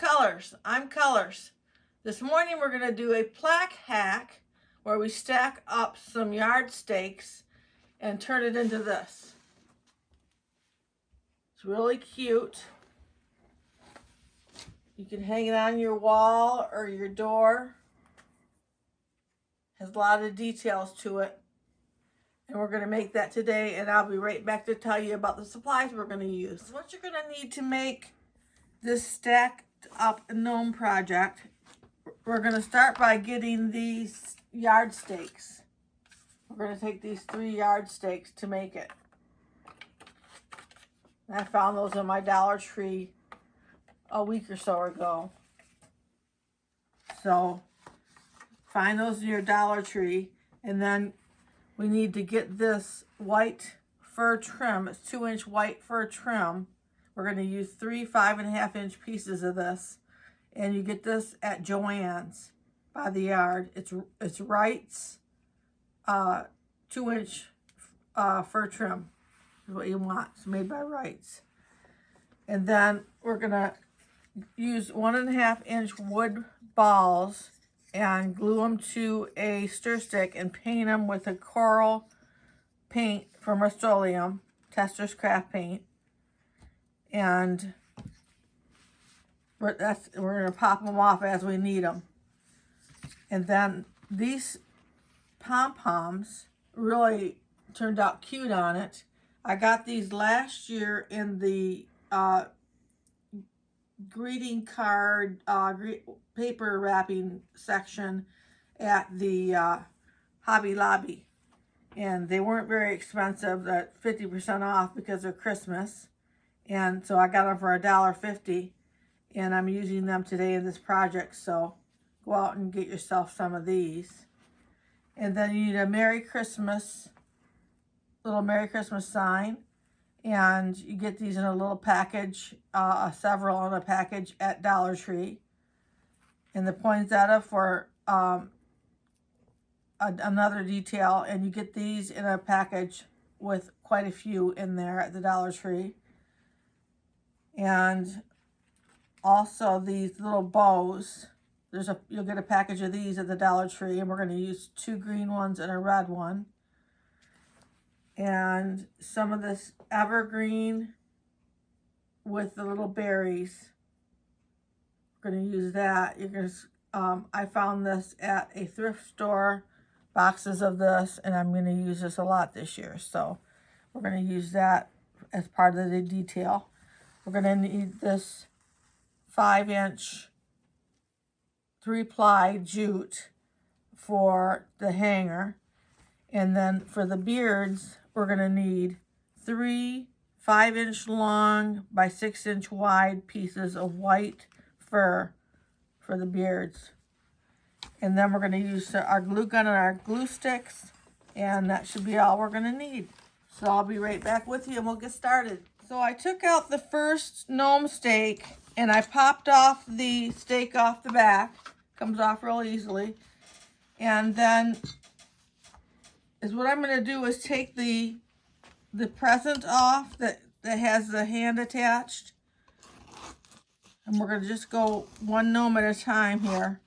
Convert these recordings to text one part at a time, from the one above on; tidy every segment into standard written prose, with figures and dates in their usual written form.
Colors. I'm Colors. This morning we're going to do a plaque hack where we stack up some yard stakes and turn it into this. It's really cute. You can hang it on your wall or your door. Has a lot of details to it. And we're going to make that today, and I'll be right back to tell you about the supplies we're going to use. What you're going to need to make this stacked up gnome project, we're going to start by getting these yard stakes. We're going to take these 3 yard stakes to make it. I found those in my Dollar Tree a week or so ago. So find those in your Dollar Tree, and then we need to get this white fir trim. It's 2-inch white fir trim. We're going to use 3 5.5-inch pieces of this, and you get this at Joann's by the yard. It's Wright's 2-inch fir trim is what you want. It's made by Wright's. And then we're going to use 1.5-inch wood balls and glue them to a stir stick and paint them with a coral paint from Rust-Oleum, Tester's Craft Paint. And we're going to pop them off as we need them. And then these pom-poms really turned out cute on it. I got these last year in the greeting card paper wrapping section at the Hobby Lobby, and they weren't very expensive, at 50% off because they're Christmas, and so I got them for $1.50, and I'm using them today in this project. So go out and get yourself some of these. And then you need a little Merry Christmas sign. And you get these in a little package, several in a package at Dollar Tree. And the poinsettia for another detail. And you get these in a package with quite a few in there at the Dollar Tree. And also these little bows. You'll get a package of these at the Dollar Tree. And we're going to use 2 green ones and a red one. And some of this evergreen with the little berries. We're going to use that. You're going to. I found this at a thrift store, boxes of this, and I'm going to use this a lot this year. So we're going to use that as part of the detail. We're going to need this 5-inch 3-ply jute for the hanger. And then for the beards, we're going to need 3 5-inch long by 6-inch wide pieces of white fur for the beards. And then we're going to use our glue gun and our glue sticks, and that should be all we're going to need. So I'll be right back with you and we'll get started. So I took out the first gnome stake and I popped off the stake off the back. Comes off real easily. And then what I'm going to do is take the present off that has the hand attached. And we're going to just go one gnome at a time here.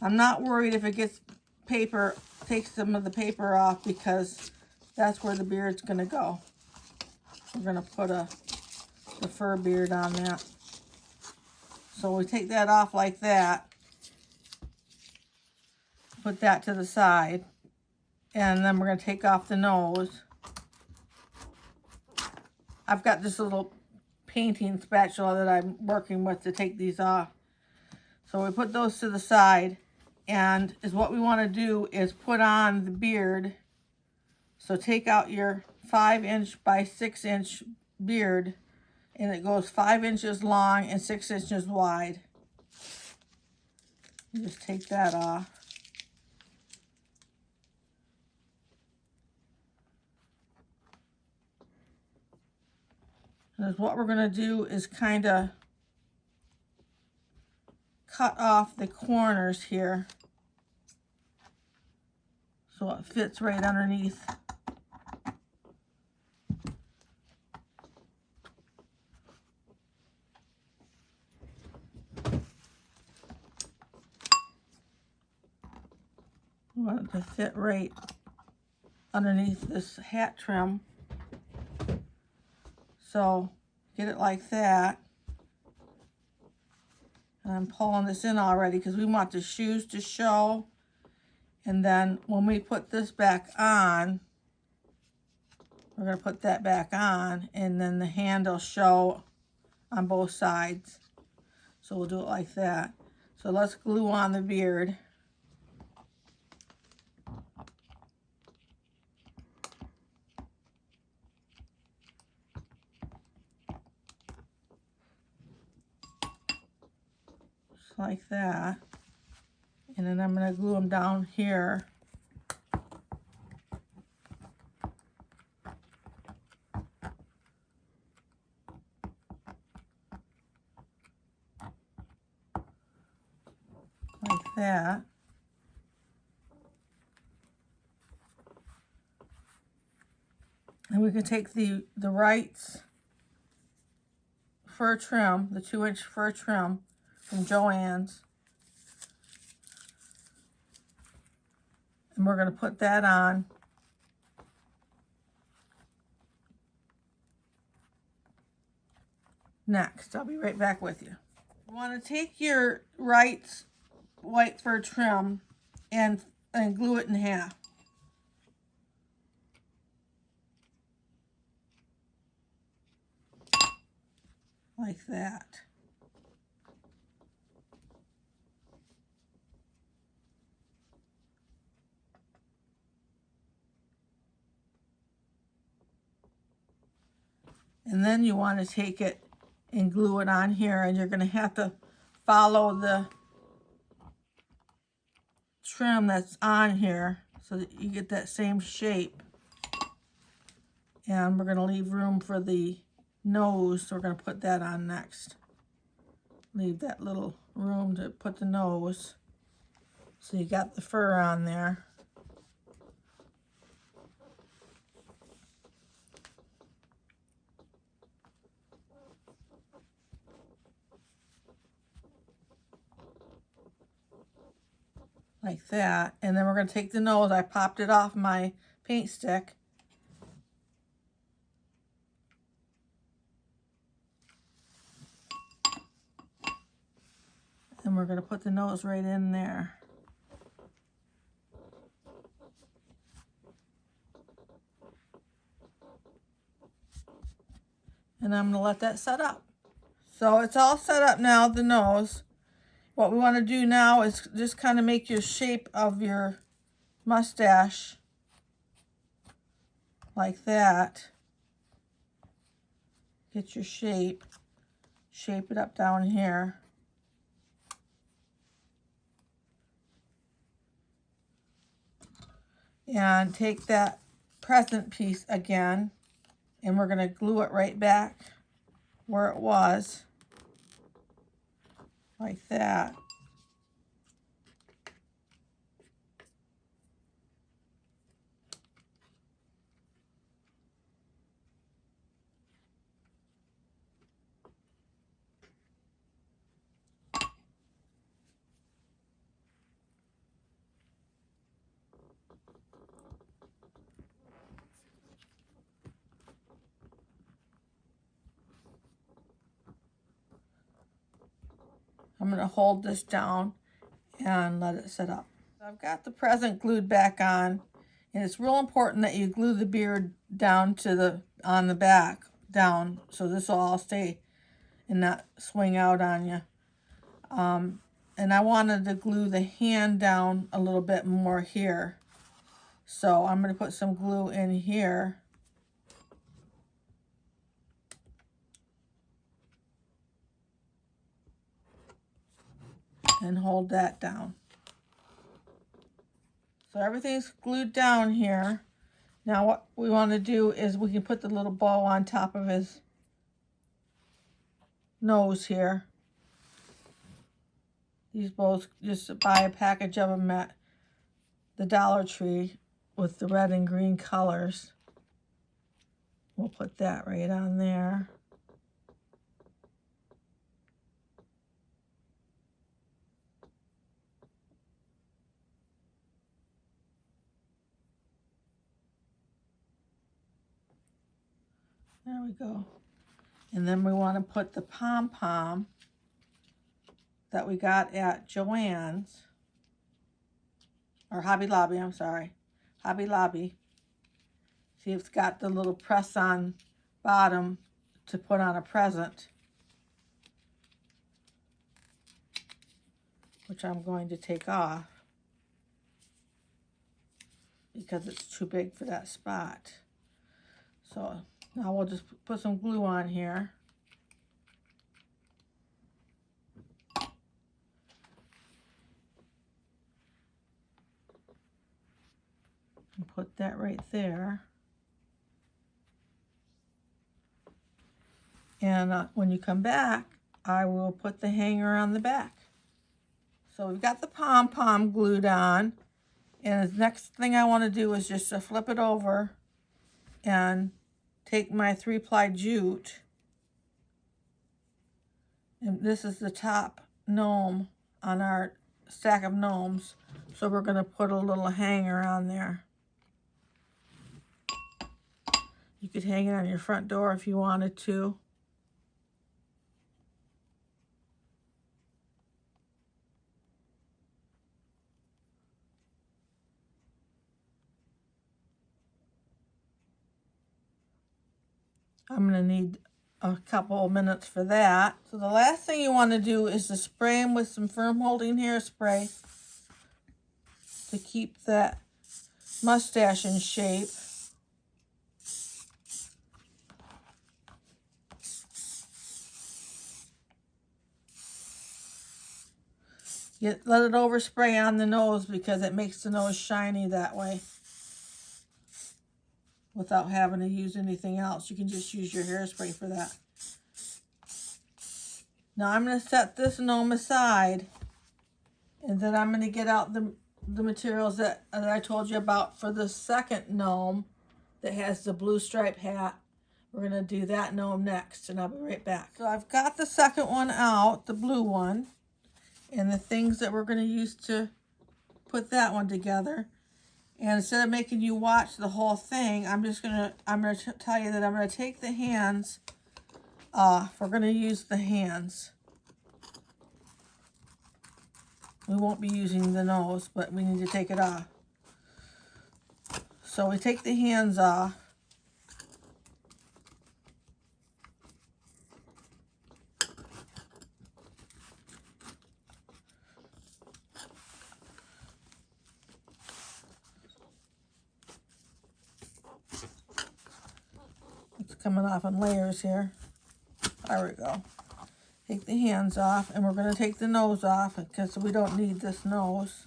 I'm not worried if it gets paper, takes some of the paper off, because that's where the beard's going to go. We're going to put the fur beard on that. So we take that off like that. Put that to the side, and then we're going to take off the nose. I've got this little painting spatula that I'm working with to take these off. So we put those to the side, and what we want to do is put on the beard. So take out your 5-inch by 6-inch beard, and it goes 5 inches long and 6 inches wide. You just take that off. And what we're going to do is kind of cut off the corners here so it fits right underneath. want it to fit right underneath this hat trim. So get it like that. And I'm pulling this in already because we want the shoes to show. And then when we put this back on, we're going to put that back on, and then the handle show on both sides. So we'll do it like that. So let's glue on the beard. Just like that. And then I'm going to glue them down here. Like that. And we can take the Wright's fur trim, the 2-inch fur trim from Joann's, and we're going to put that on. Next, I'll be right back with you. You want to take your Wright's white fur trim and glue it in half. Like that. And then you want to take it and glue it on here, and you're going to have to follow the trim that's on here so that you get that same shape. And we're going to leave room for the nose, so we're going to put that on next. Leave that little room to put the nose. So you got the fur on there. Like that. And then we're going to take the nose. I popped it off my paint stick. And we're going to put the nose right in there. And I'm going to let that set up. So it's all set up now, the nose. What we want to do now is just kind of make your shape of your mustache like that. Get your shape. Shape it up down here. And take that present piece again, and we're going to glue it right back where it was, like that. I'm going to hold this down and let it set up. I've got the present glued back on, and it's real important that you glue the beard down to on the back down, so this will all stay and not swing out on you. And I wanted to glue the hand down a little bit more here, so I'm going to put some glue in here. And hold that down. So everything's glued down here. Now what we want to do is we can put the little bow on top of his nose here. These bows, just buy a package of them at the Dollar Tree with the red and green colors. We'll put that right on there. There we go. And then we want to put the pom-pom that we got at Joann's, or Hobby Lobby, I'm sorry. Hobby Lobby. See, it's got the little press-on bottom to put on a present, which I'm going to take off because it's too big for that spot. So now we'll just put some glue on here. And put that right there. And when you come back, I will put the hanger on the back. So we've got the pom-pom glued on. And the next thing I want to do is just to flip it over and take my 3-ply jute. And this is the top gnome on our stack of gnomes. So we're going to put a little hanger on there. You could hang it on your front door if you wanted to. I'm going to need a couple of minutes for that. So the last thing you want to do is to spray them with some firm holding hairspray to keep that mustache in shape. Let it overspray on the nose because it makes the nose shiny that way. Without having to use anything else. You can just use your hairspray for that. Now I'm going to set this gnome aside. And then I'm going to get out the materials that I told you about for the second gnome that has the blue stripe hat. We're going to do that gnome next, and I'll be right back. So I've got the second one out, the blue one, and the things that we're going to use to put that one together. And instead of making you watch the whole thing, I'm going to tell you that I'm going to take the hands off. We're going to use the hands. We won't be using the nose, but we need to take it off. So we take the hands off. It's coming off in layers here. There we go. Take the hands off, and we're going to take the nose off because we don't need this nose.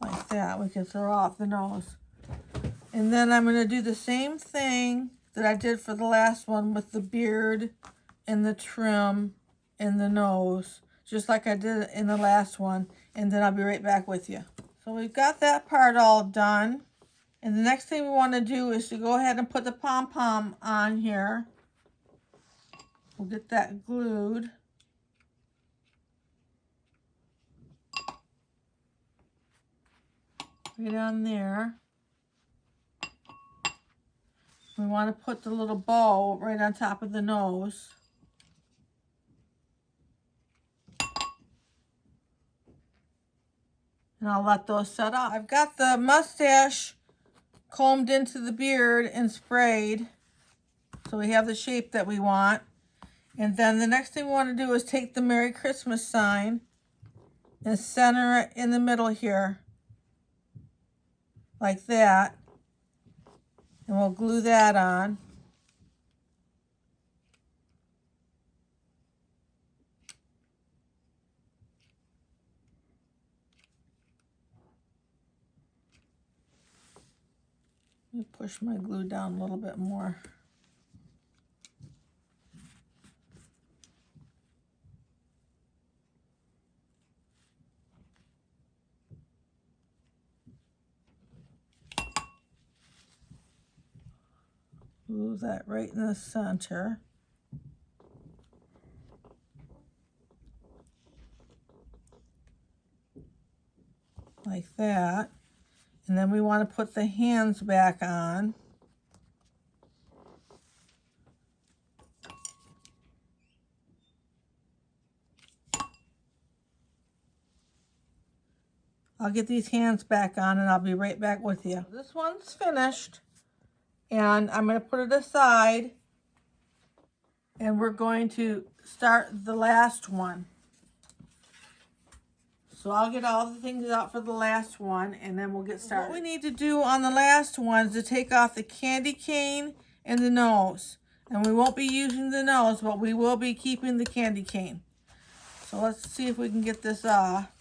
Like that, we can throw off the nose. And then I'm going to do the same thing that I did for the last one with the beard and the trim and the nose, just like I did in the last one, and then I'll be right back with you. So we've got that part all done. And the next thing we want to do is to go ahead and put the pom-pom on here. We'll get that glued. Right on there. We want to put the little bow right on top of the nose. And I'll let those set up. I've got the mustache combed into the beard and sprayed. So we have the shape that we want. And then the next thing we want to do is take the Merry Christmas sign and center it in the middle here. Like that. And we'll glue that on. Let me push my glue down a little bit more. Glue that right in the center. Like that. And then we want to put the hands back on. I'll get these hands back on and I'll be right back with you. This one's finished and I'm going to put it aside and we're going to start the last one. So I'll get all the things out for the last one and then we'll get started. What we need to do on the last one is to take off the candy cane and the nose. And we won't be using the nose, but we will be keeping the candy cane. So let's see if we can get this off.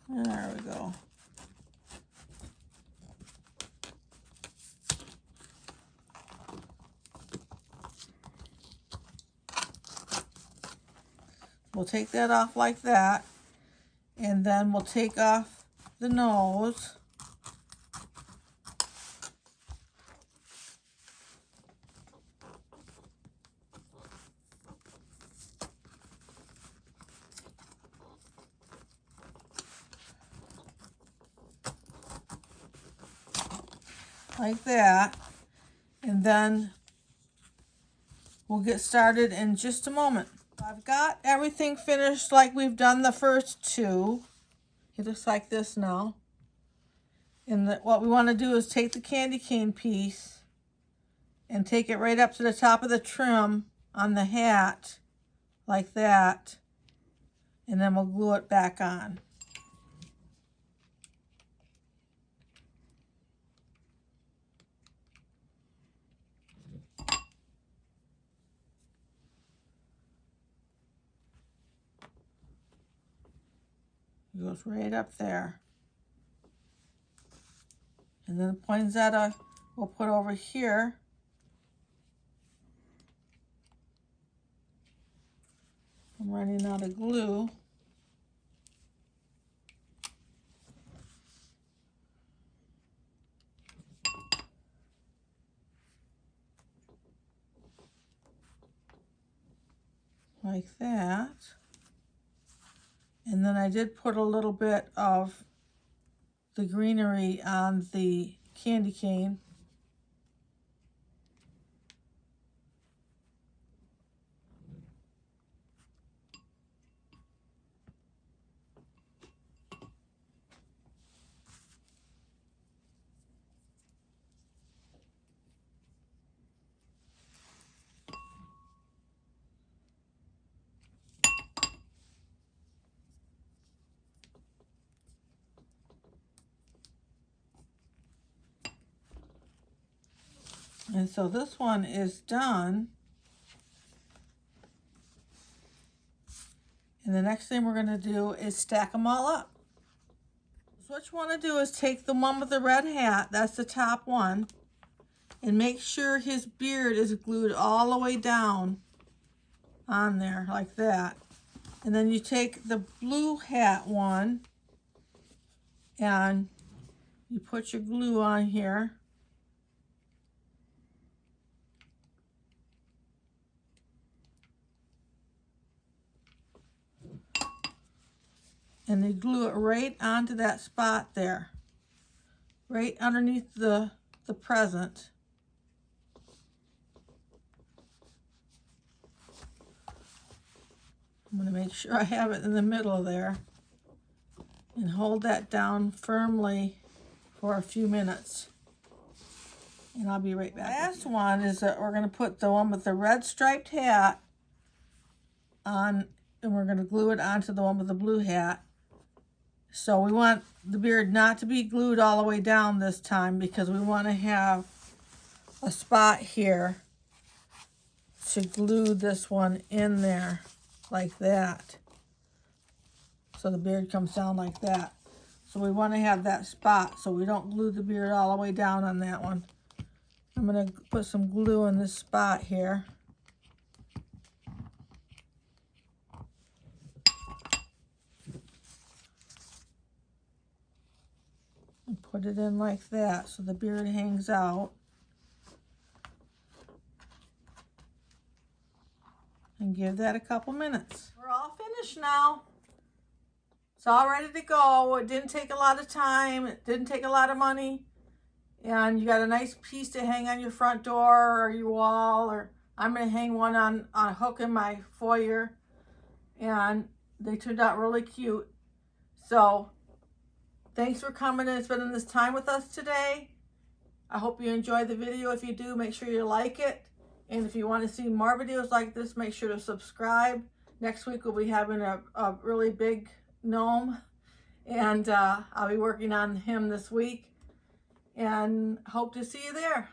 There we go. We'll take that off like that, and then we'll take off the nose. Like that, and then we'll get started in just a moment. I've got everything finished like we've done the first two. It looks like this now. And what we want to do is take the candy cane piece and take it right up to the top of the trim on the hat, like that, and then we'll glue it back on. It goes right up there. And then the poinsettia we'll put over here. I'm running out of glue. Like that. And then I did put a little bit of the greenery on the candy cane. And so this one is done. And the next thing we're going to do is stack them all up. So what you want to do is take the one with the red hat, that's the top one, and make sure his beard is glued all the way down on there like that. And then you take the blue hat one and you put your glue on here. And they glue it right onto that spot there, right underneath the present. I'm going to make sure I have it in the middle there and hold that down firmly for a few minutes. And I'll be right back. The last one is that we're going to put the one with the red striped hat on, and we're going to glue it onto the one with the blue hat. So we want the beard not to be glued all the way down this time because we want to have a spot here to glue this one in there like that. So the beard comes down like that. So we want to have that spot so we don't glue the beard all the way down on that one. I'm going to put some glue in this spot here. And put it in like that so the beard hangs out. And give that a couple minutes. We're all finished now. It's all ready to go. It didn't take a lot of time. It didn't take a lot of money. And you got a nice piece to hang on your front door or your wall, or I'm going to hang one on a hook in my foyer. And they turned out really cute. So thanks for coming and spending this time with us today. I hope you enjoyed the video. If you do, make sure you like it. And if you want to see more videos like this, make sure to subscribe. Next week we'll be having a really big gnome. And I'll be working on him this week. And hope to see you there.